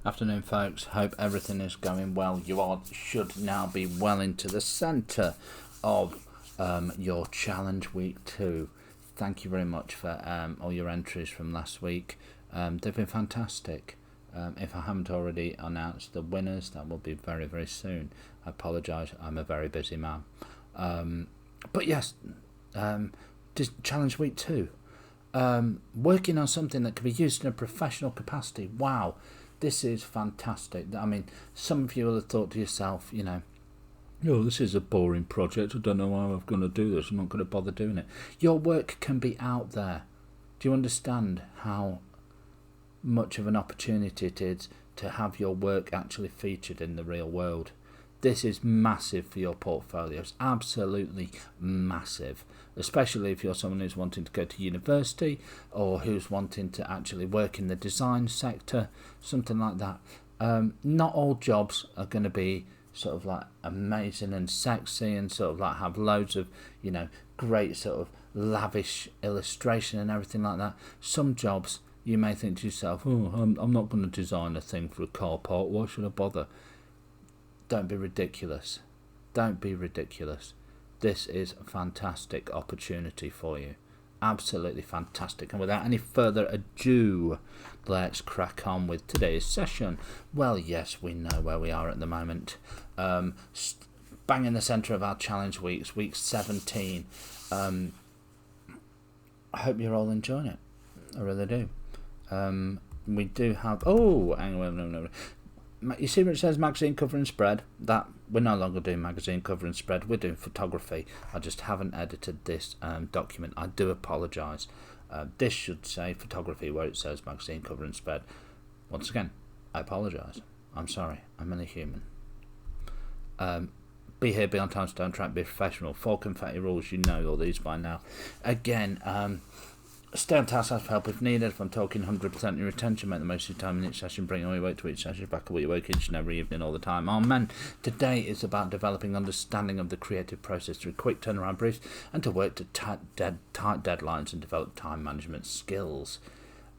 Afternoon, folks. Hope everything is going well. Should now be well into the centre of your challenge week 2. Thank you very much for all your entries from last week. They've been fantastic. If I haven't already announced the winners, that will be very, very soon. I apologise, I'm a very busy man. But yes, challenge week 2. Working on something that can be used in a professional capacity. Wow. This is fantastic. I mean, some of you will have thought to yourself, oh, this is a boring project. I don't know how I'm going to do this. I'm not going to bother doing it. Your work can be out there. Do you understand how much of an opportunity it is to have your work actually featured in the real world? This is massive for your portfolios, absolutely massive, especially if you're someone who's wanting to go to university or who's wanting to actually work in the design sector, something like that. Not all jobs are going to be sort of like amazing and sexy and sort of like have loads of, great sort of lavish illustration and everything like that. Some jobs you may think to yourself, oh, I'm not going to design a thing for a car park, why should I bother? Don't be ridiculous. Don't be ridiculous. This is a fantastic opportunity for you. Absolutely fantastic. And without any further ado, let's crack on with today's session. Well, yes, we know where we are at the moment. Bang in the centre of our challenge weeks, week 17. I hope you're all enjoying it. I really do. We do have... Oh, hang on, no. You see where it says magazine cover and spread? That we're no longer doing magazine cover and spread. We're doing photography. I just haven't edited this document. I do apologise. This should say photography where it says magazine cover and spread. Once again, I apologise. I'm sorry. I'm only human. Be here, be on time, stay on track, be professional. 4 confetti rules. You know all these by now. Again, stay on task, ask for help if needed. If I'm talking 100% your attention, make the most of your time in each session, bring all your work to each session, back up what you work each and every evening all the time. Amen. Today is about developing understanding of the creative process through quick turnaround briefs and to work to tight deadlines and develop time management skills.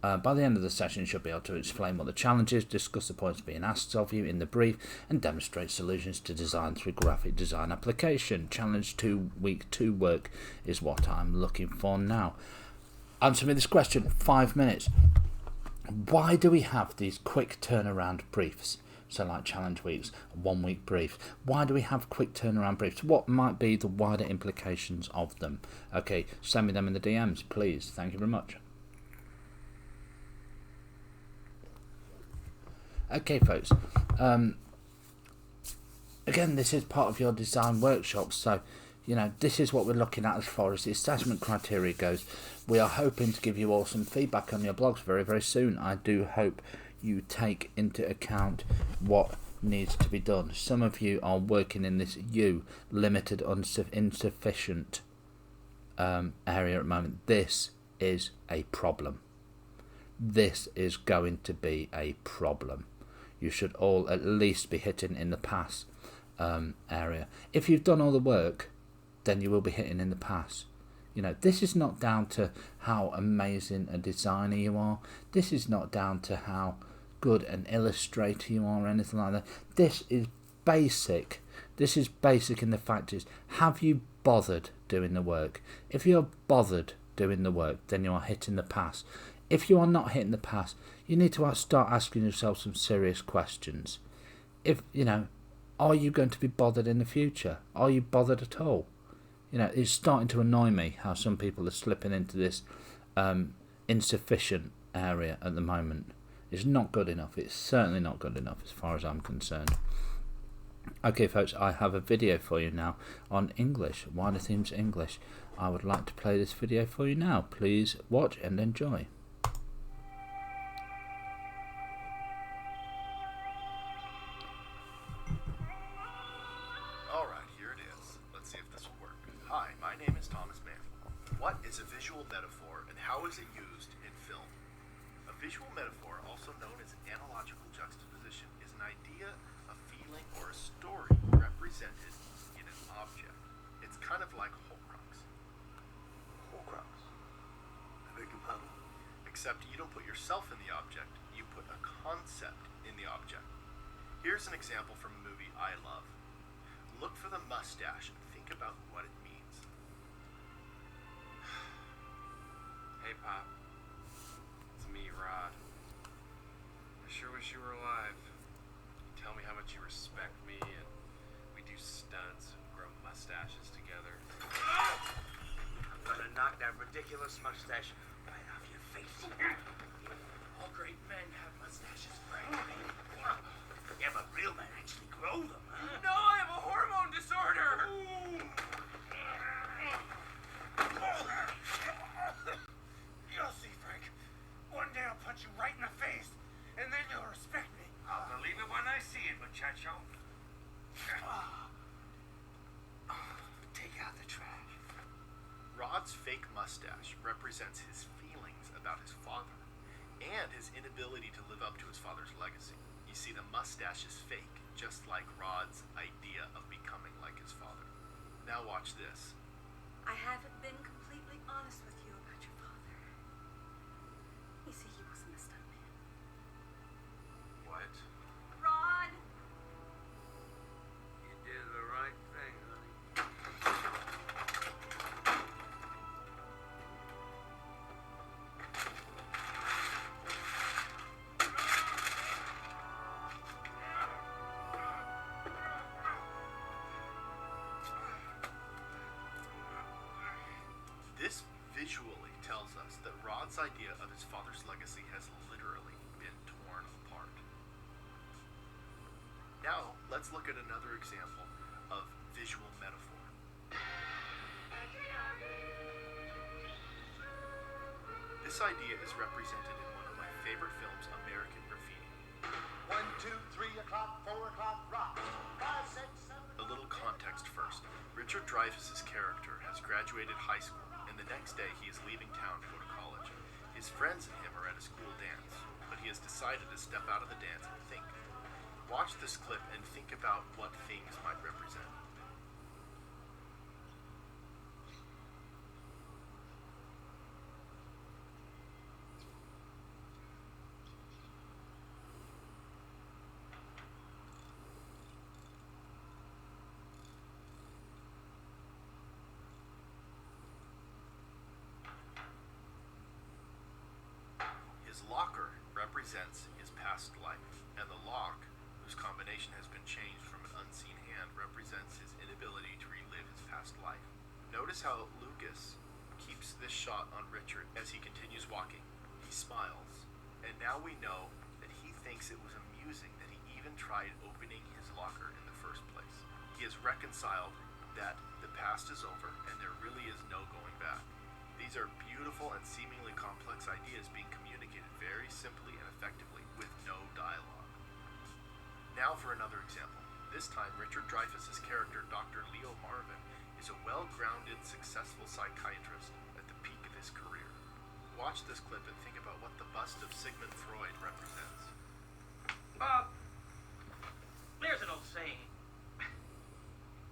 By the end of the session, you should be able to explain what the challenge is, discuss the points being asked of you in the brief, and demonstrate solutions to design through graphic design application. Challenge 2, week 2 work is what I'm looking for now. Answer me this question, 5 minutes. Why do we have these quick turnaround briefs? So like challenge weeks, 1 week brief. Why do we have quick turnaround briefs? What might be the wider implications of them? Okay, send me them in the DMs, please. Thank you very much. Okay, folks. Again, this is part of your design workshops, so this is what we're looking at as far as the assessment criteria goes. We are hoping to give you all some feedback on your blogs very, very soon. I do hope you take into account what needs to be done. Some of you are working in this limited, insufficient area at the moment. This is a problem. This is going to be a problem. You should all at least be hitting in the pass area. If you've done all the work, then you will be hitting in the pass. This is not down to how amazing a designer you are. This is not down to how good an illustrator you are or anything like that. This is basic. This is basic in the fact is, have you bothered doing the work? If you're bothered doing the work, then you are hitting the pass. If you are not hitting the pass, you need to start asking yourself some serious questions. Are you going to be bothered in the future? Are you bothered at all? It's starting to annoy me how some people are slipping into this insufficient area at the moment. It's not good enough. It's certainly not good enough as far as I'm concerned. Okay, folks, I have a video for you now on English. Wider themes English. I would like to play this video for you now. Please watch and enjoy. How is it used in film? A visual metaphor, also known as analogical juxtaposition, is an idea, a feeling, or a story represented in an object. It's kind of like Horcrux. Horcrux? I beg your pardon? Except you don't put yourself in the object, you put a concept in the Here's an example from a movie I love. Look for the mustache and think about what it means. Hey, Pop. It's me, Rod. I sure wish you were alive. You tell me how much you respect me, and we do stunts and grow mustaches together. I'm gonna knock that ridiculous mustache right off your face. All great men have mustaches, Frank. Yeah, but real men actually grow them, huh? No, I have a hormone disorder! You'll see, Frank. One day I'll punch you right in the face, and then you'll respect me. I'll believe it when I see it, muchacho. Take out the trash. Rod's fake mustache represents his feelings about his father and his inability to live up to his father's legacy. You see, the mustache is fake, just like Rod's idea of becoming like his father. Now watch this. I haven't been completely honest with you about your father. You see, he wasn't a stuntman. What? Rod! You did the right thing, honey. This visually tells us that Rod's idea of his father's legacy has literally been torn apart. Now, let's look at another example of visual metaphor. This idea is represented in one of my favorite films, American Graffiti. 1, 2, 3 o'clock, 4 o'clock, rock. 5, 6, 7. A little context first. Richard Dreyfuss's character has graduated high school, and the next day he is leaving town to go to college. His friends and him are at a school dance, but he has decided to step out of the dance and think. Watch this clip and think about what things might represent. His locker represents his past life, and the lock, whose combination has been changed from an unseen hand, represents his inability to relive his past life. Notice how Lucas keeps this shot on Richard as he continues walking. He smiles, and now we know that he thinks it was amusing that he even tried opening his locker in the first place. He has reconciled that the past is over and there really is no going back. These are beautiful and seemingly complex ideas being communicated very simply and effectively with no dialogue. Now for another example. This time, Richard Dreyfuss's character, Dr. Leo Marvin, is a well-grounded, successful psychiatrist at the peak of his career. Watch this clip and think about what the bust of Sigmund Freud represents. Bob, there's an old saying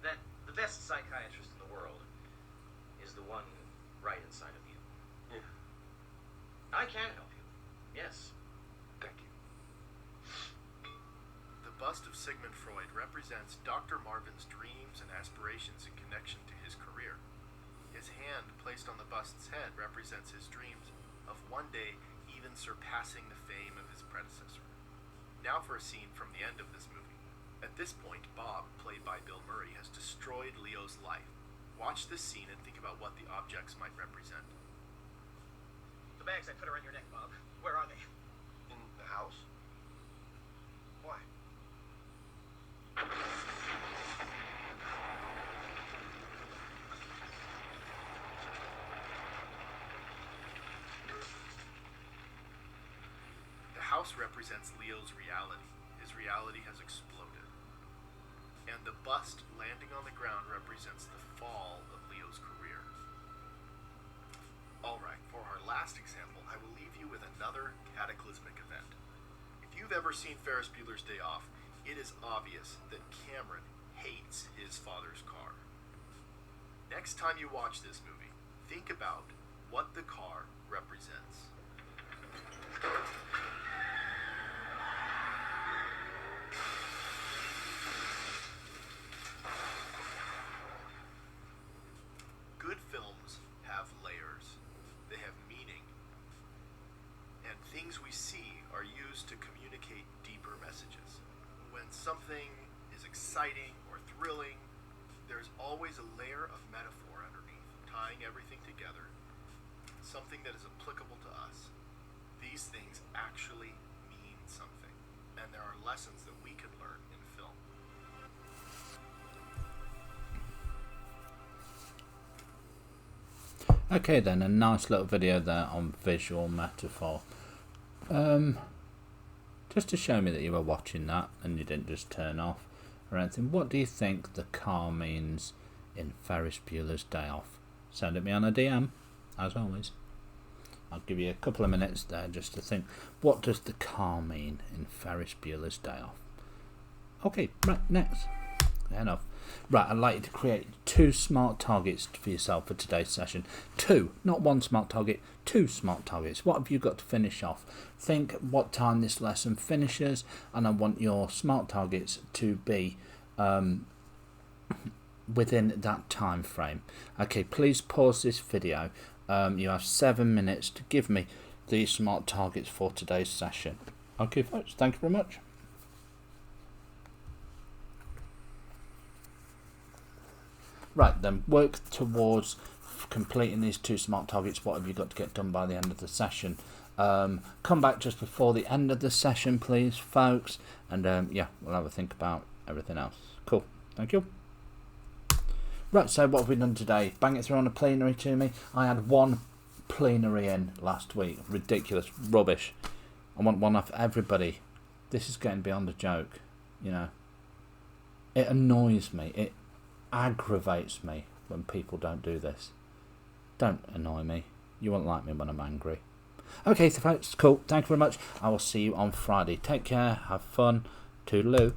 that the best psychiatrist in the world is the one right inside of you. Yeah. I can help you. Yes. Thank you. The bust of Sigmund Freud represents Dr. Marvin's dreams and aspirations in connection to his career. His hand placed on the bust's head represents his dreams of one day even surpassing the fame of his predecessor. Now for a scene from the end of this movie. At this point, Bob, played by Bill Murray, has destroyed Leo's life. Watch this scene and think about what the objects might represent. The bags I put around your neck, Bob. Where are they? In the house? Why? The house represents Leo's reality. His reality has exploded. And the bust landing on the ground represents the fall of Leo's career. Alright, for our last example, I will leave you with another cataclysmic event. If you've ever seen Ferris Bueller's Day Off, it is obvious that Cameron hates his father's car. Next time you watch this movie, think about what the car represents. something is exciting or thrilling, there's always a layer of metaphor underneath, tying everything together, something that is applicable to us. These things actually mean something, and there are lessons that we can learn in film. Okay then, a nice little video there on visual metaphor. Just to show me that you were watching that and you didn't just turn off or anything, what do you think the car means in Ferris Bueller's Day Off? Send it me on a DM, as always. I'll give you a couple of minutes there just to think, what does the car mean in Ferris Bueller's Day Off? Okay, right, next. Enough. Right, I'd like you to create 2 smart targets for yourself for today's session. 2, not 1 smart target, 2 smart targets. What have you got to finish off? Think what time this lesson finishes, and I want your smart targets to be within that time frame. Okay, please pause this video. You have 7 minutes to give me these smart targets for today's session. Okay, folks, thank you very much. Right, then work towards completing these 2 smart targets. What have you got to get done by the end of the session? Come back just before the end of the session, please, folks. And yeah, we'll have a think about everything else. Cool, thank you. Right, so what have we done today? Bang it through on a plenary to me. I had 1 plenary in last week. Ridiculous, rubbish. I want one off everybody. This is getting beyond a joke, you know. It annoys me. It aggravates me when people don't do this. Don't annoy me. You won't like me when I'm angry. Okay, so folks, cool. Thank you very much. I will see you on Friday. Take care. Have fun. Toodaloo.